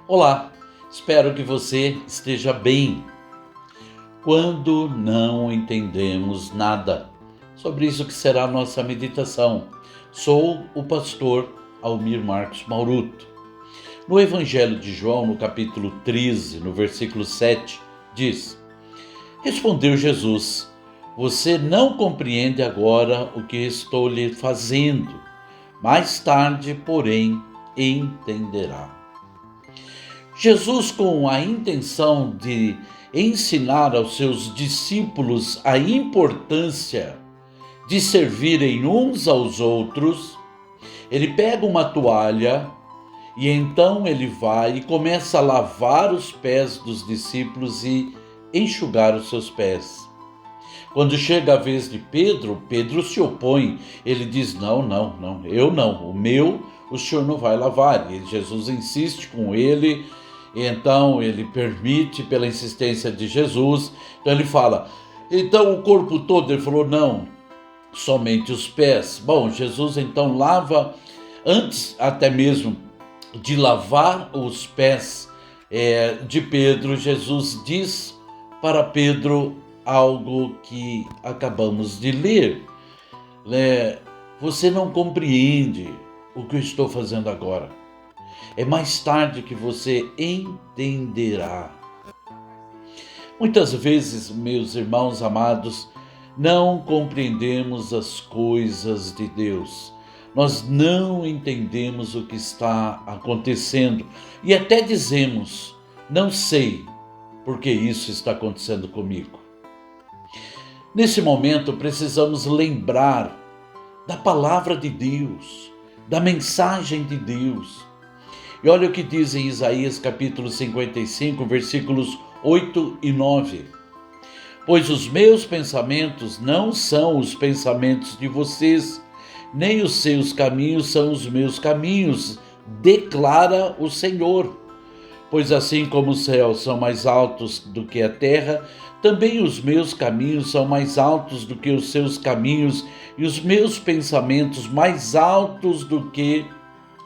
Olá, espero que você esteja bem. Quando não entendemos nada, sobre isso que será a nossa meditação. Sou o pastor Almir Marcos Mauruto. No Evangelho de João, no capítulo 13, no versículo 7, diz: Respondeu Jesus: Você não compreende agora o que estou lhe fazendo. Mais tarde, porém, entenderá. Jesus, com a intenção de ensinar aos seus discípulos a importância de servirem uns aos outros, ele pega uma toalha e então ele vai e começa a lavar os pés dos discípulos e enxugar os seus pés. Quando chega a vez de Pedro, Pedro se opõe. Ele diz: não, eu não, o senhor não vai lavar. E Jesus insiste com ele. E então ele permite, pela insistência de Jesus. Então ele fala: então o corpo todo? Ele falou: não, somente os pés. Bom, Jesus então lava, antes até mesmo de lavar os pés de Pedro, Jesus diz para Pedro algo que acabamos de ler. Você não compreende o que eu estou fazendo agora. É mais tarde que você entenderá. Muitas vezes, meus irmãos amados, não compreendemos as coisas de Deus. Nós não entendemos o que está acontecendo e até dizemos: não sei porque isso está acontecendo comigo. Nesse momento, precisamos lembrar da palavra de Deus, da mensagem de Deus. E olha o que diz em Isaías capítulo 55, versículos 8 e 9. Pois os meus pensamentos não são os pensamentos de vocês, nem os seus caminhos são os meus caminhos, declara o Senhor. Pois assim como os céus são mais altos do que a terra, também os meus caminhos são mais altos do que os seus caminhos, e os meus pensamentos mais altos do que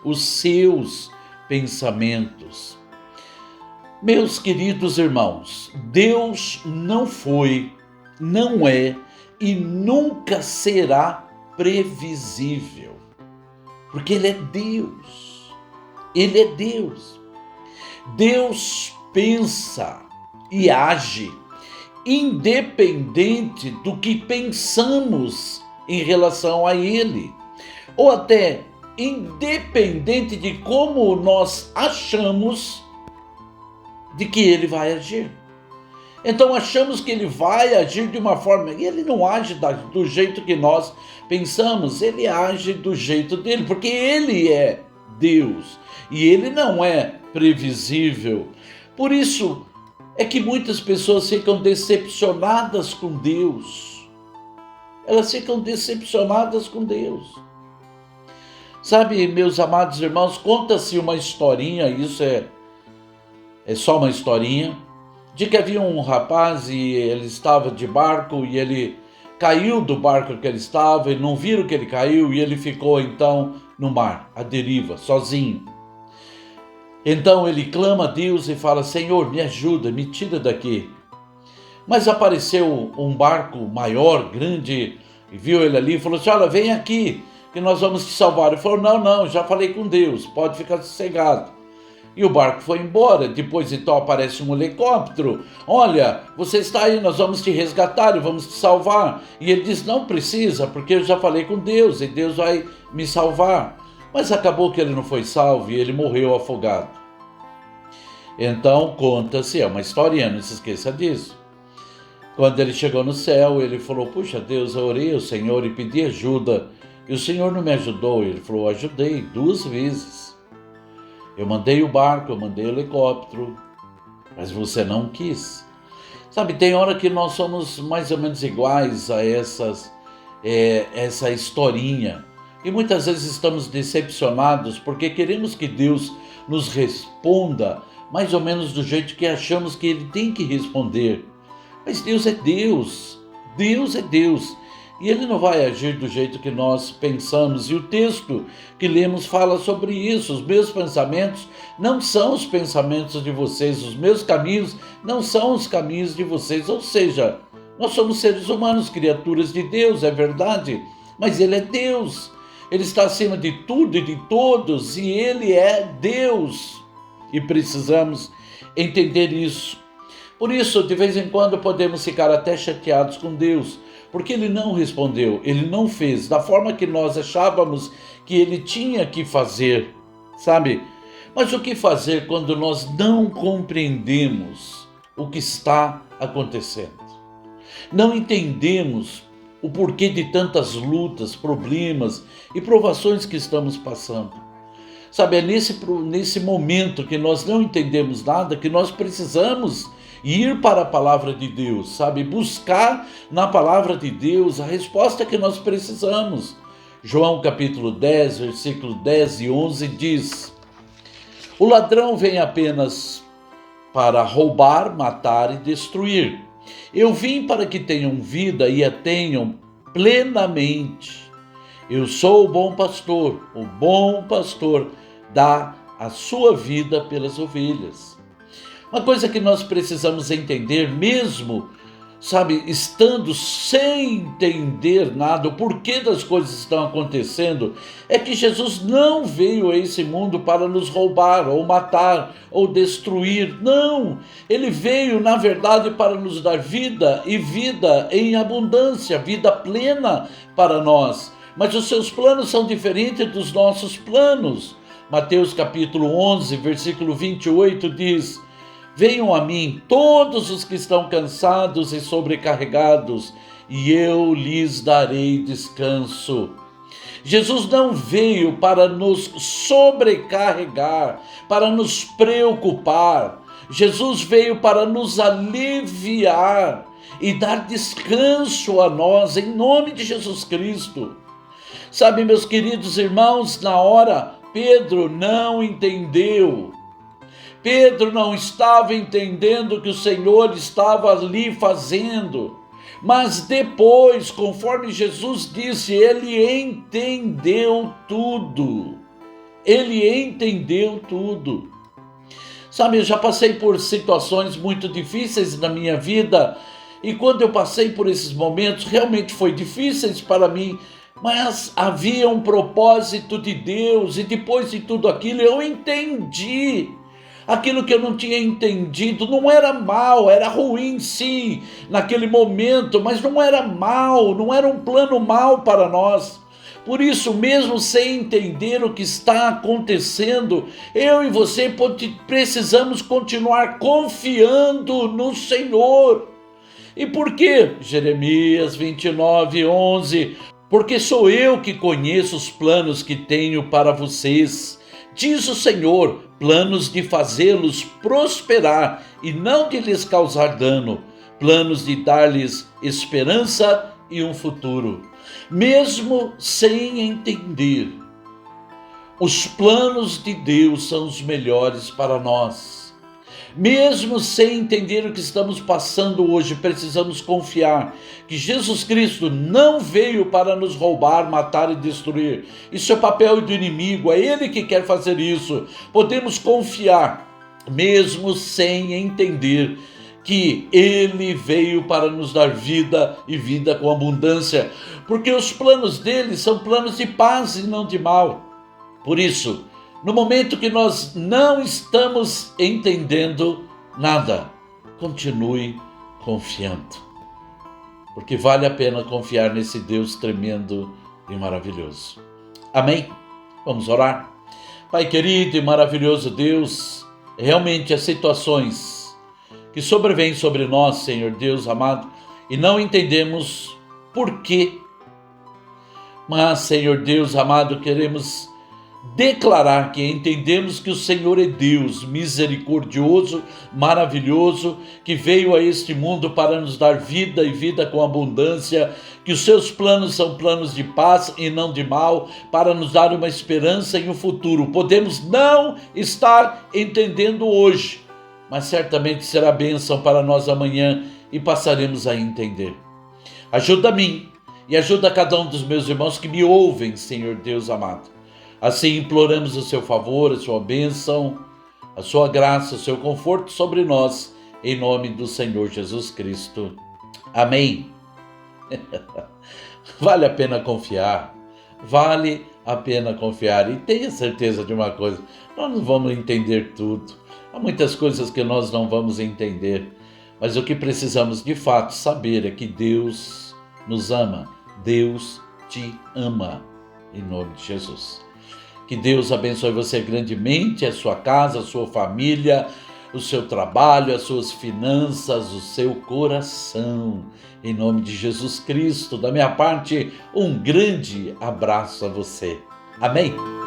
os seus pensamentos. Meus queridos irmãos, Deus não foi, não é e nunca será previsível, porque Ele é Deus. Ele é Deus. Deus pensa e age independente do que pensamos em relação a Ele, ou até independente de como nós achamos de que Ele vai agir. Então achamos que Ele vai agir de uma forma, e Ele não age do jeito que nós pensamos, Ele age do jeito dele, porque Ele é Deus, e Ele não é previsível. Por isso é que muitas pessoas ficam decepcionadas com Deus. Elas ficam decepcionadas com Deus. Sabe, meus amados irmãos, conta-se uma historinha, isso é só uma historinha, de que havia um rapaz e ele estava de barco e ele caiu do barco que ele estava, e não viram que ele caiu e ele ficou então no mar, à deriva, sozinho. Então ele clama a Deus e fala: Senhor, me ajuda, me tira daqui. Mas apareceu um barco maior, grande, e viu ele ali e falou assim: olha, vem aqui que nós vamos te salvar. Ele falou: não, já falei com Deus, pode ficar sossegado. E o barco foi embora. Depois então aparece um helicóptero: olha, você está aí, nós vamos te resgatar e vamos te salvar. E ele diz: não precisa, porque eu já falei com Deus e Deus vai me salvar. Mas acabou que ele não foi salvo e ele morreu afogado. Então conta-se, é uma historinha, não se esqueça disso. Quando ele chegou no céu, ele falou: puxa Deus, eu orei ao Senhor e pedi ajuda e o Senhor não me ajudou. Ele falou: ajudei 2 vezes. Eu mandei o barco, eu mandei o helicóptero, mas você não quis. Sabe, tem hora que nós somos mais ou menos iguais a essa historinha. E muitas vezes estamos decepcionados porque queremos que Deus nos responda mais ou menos do jeito que achamos que Ele tem que responder. Mas Deus é Deus. Deus é Deus. E ele não vai agir do jeito que nós pensamos. E o texto que lemos fala sobre isso. Os meus pensamentos não são os pensamentos de vocês, os meus caminhos não são os caminhos de vocês. Ou seja, nós somos seres humanos, criaturas de Deus, é verdade, mas ele é Deus. Ele está acima de tudo e de todos, e ele é Deus. E precisamos entender isso. Por isso, de vez em quando, podemos ficar até chateados com Deus, porque ele não respondeu, ele não fez da forma que nós achávamos que ele tinha que fazer, sabe? Mas o que fazer quando nós não compreendemos o que está acontecendo? Não entendemos o porquê de tantas lutas, problemas e provações que estamos passando. Sabe, é nesse momento que nós não entendemos nada que nós precisamos ir para a palavra de Deus, sabe? Buscar na palavra de Deus a resposta que nós precisamos. João capítulo 10, versículo 10 e 11 diz: o ladrão vem apenas para roubar, matar e destruir. Eu vim para que tenham vida e a tenham plenamente. Eu sou o bom pastor dá a sua vida pelas ovelhas. Uma coisa que nós precisamos entender mesmo, sabe, estando sem entender nada, o porquê das coisas estão acontecendo, é que Jesus não veio a esse mundo para nos roubar, ou matar, ou destruir. Não! Ele veio, na verdade, para nos dar vida, e vida em abundância, vida plena para nós. Mas os seus planos são diferentes dos nossos planos. Mateus capítulo 11, versículo 28 diz: venham a mim todos os que estão cansados e sobrecarregados, e eu lhes darei descanso. Jesus não veio para nos sobrecarregar, para nos preocupar. Jesus veio para nos aliviar e dar descanso a nós, em nome de Jesus Cristo. Sabe, meus queridos irmãos, na hora Pedro não entendeu. Pedro não estava entendendo o que o Senhor estava ali fazendo. Mas depois, conforme Jesus disse, ele entendeu tudo. Ele entendeu tudo. Sabe, eu já passei por situações muito difíceis na minha vida. E quando eu passei por esses momentos, realmente foi difíceis para mim. Mas havia um propósito de Deus, e depois de tudo aquilo eu entendi. Aquilo que eu não tinha entendido não era mal, era ruim sim, naquele momento, mas não era mal, não era um plano mal para nós. Por isso, mesmo sem entender o que está acontecendo, eu e você precisamos continuar confiando no Senhor. E por quê? Jeremias 29, 11... porque sou eu que conheço os planos que tenho para vocês, diz o Senhor, planos de fazê-los prosperar e não de lhes causar dano, planos de dar-lhes esperança e um futuro. Mesmo sem entender, os planos de Deus são os melhores para nós. Mesmo sem entender o que estamos passando hoje, precisamos confiar que Jesus Cristo não veio para nos roubar, matar e destruir. Isso é papel do inimigo, é ele que quer fazer isso. Podemos confiar, mesmo sem entender, que ele veio para nos dar vida e vida com abundância, porque os planos dele são planos de paz e não de mal. Por isso, no momento que nós não estamos entendendo nada, continue confiando, porque vale a pena confiar nesse Deus tremendo e maravilhoso. Amém? Vamos orar? Pai querido e maravilhoso Deus, realmente as situações que sobrevêm sobre nós, Senhor Deus amado, e não entendemos por quê, mas, Senhor Deus amado, queremos declarar que entendemos que o Senhor é Deus misericordioso, maravilhoso, que veio a este mundo para nos dar vida e vida com abundância, que os seus planos são planos de paz e não de mal, para nos dar uma esperança e um futuro. Podemos não estar entendendo hoje, mas certamente será bênção para nós amanhã e passaremos a entender. Ajuda a mim e ajuda cada um dos meus irmãos que me ouvem, Senhor Deus amado. Assim imploramos o seu favor, a sua bênção, a sua graça, o seu conforto sobre nós, em nome do Senhor Jesus Cristo. Amém. Vale a pena confiar, vale a pena confiar. E tenha certeza de uma coisa, nós não vamos entender tudo. Há muitas coisas que nós não vamos entender, mas o que precisamos de fato saber é que Deus nos ama, Deus te ama, em nome de Jesus. Que Deus abençoe você grandemente, a sua casa, a sua família, o seu trabalho, as suas finanças, o seu coração. Em nome de Jesus Cristo, da minha parte, um grande abraço a você. Amém?